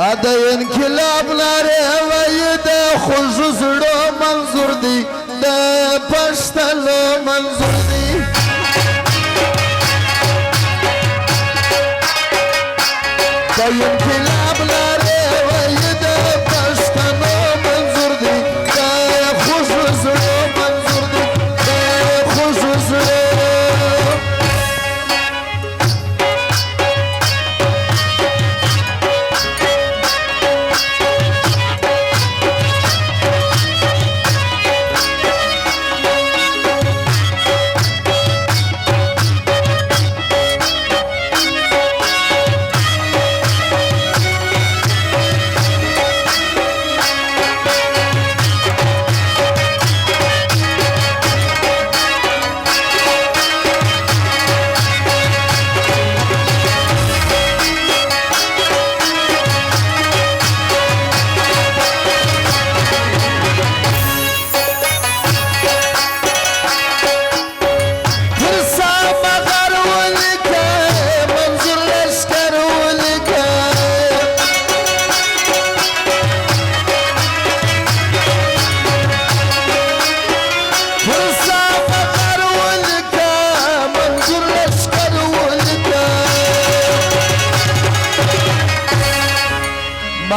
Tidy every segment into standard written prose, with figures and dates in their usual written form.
د انقلاب لارې وایي د خوږو زړو منظور دی د پښتنو منظور دی د انقلاب لارې وایي د پښتنو منظور دی د خوږو زړو منظور دی د خوږو زړو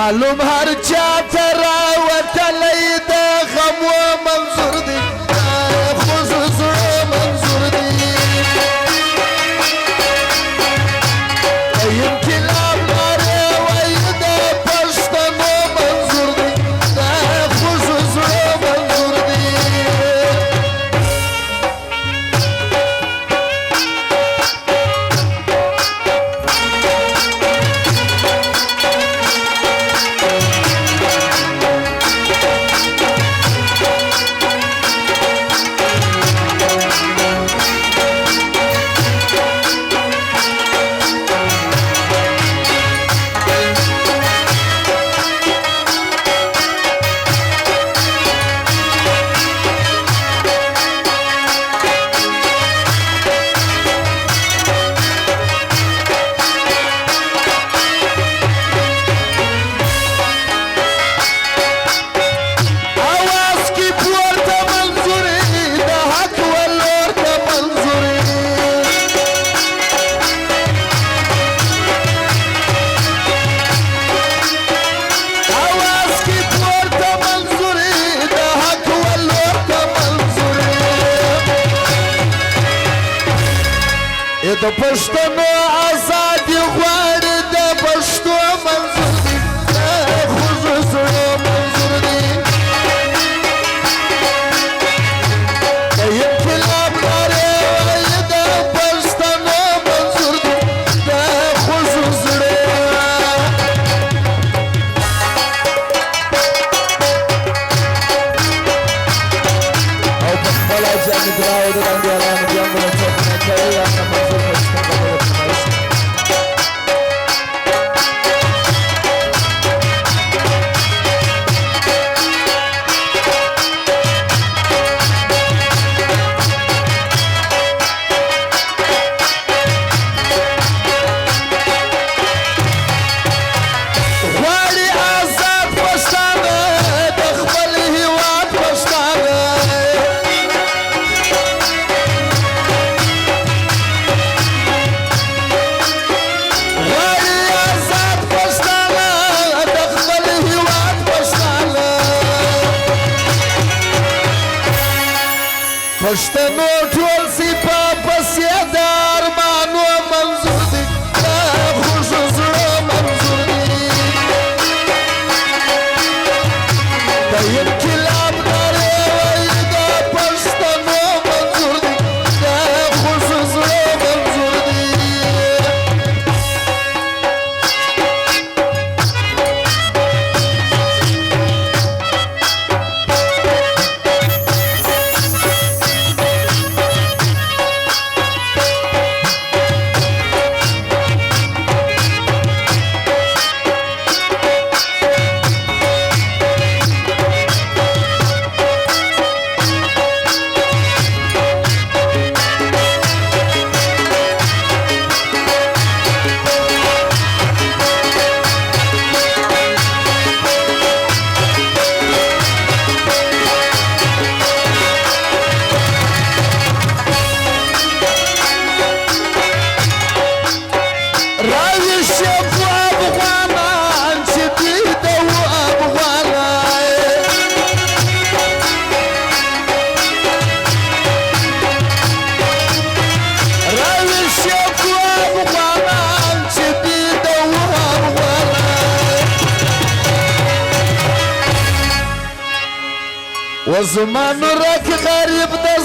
معلوم هر چاته راوتلی د غم و منظور دی د خوږو زړو منظور دی د انقلاب لارې وایي د پښتنو منظور دی د خوږو زړو منظور دی د پښتنو ازادي غواړي د پښتو منظور دی د خوږو زړو منظور دی د انقلاب لارې وایي د پښتنو منظور دی د خوږو زړو او په خپله جنګ دراو د بندیانانو جنګونه څوک نه کوي پښتنو ټول سي په پسې د ارمانو منظور دی د خوږو زړو منظور دی د انقلاب لارې وایي د پښتنو منظور دی د خوږو زړو منظور دی وزمان رک غریب د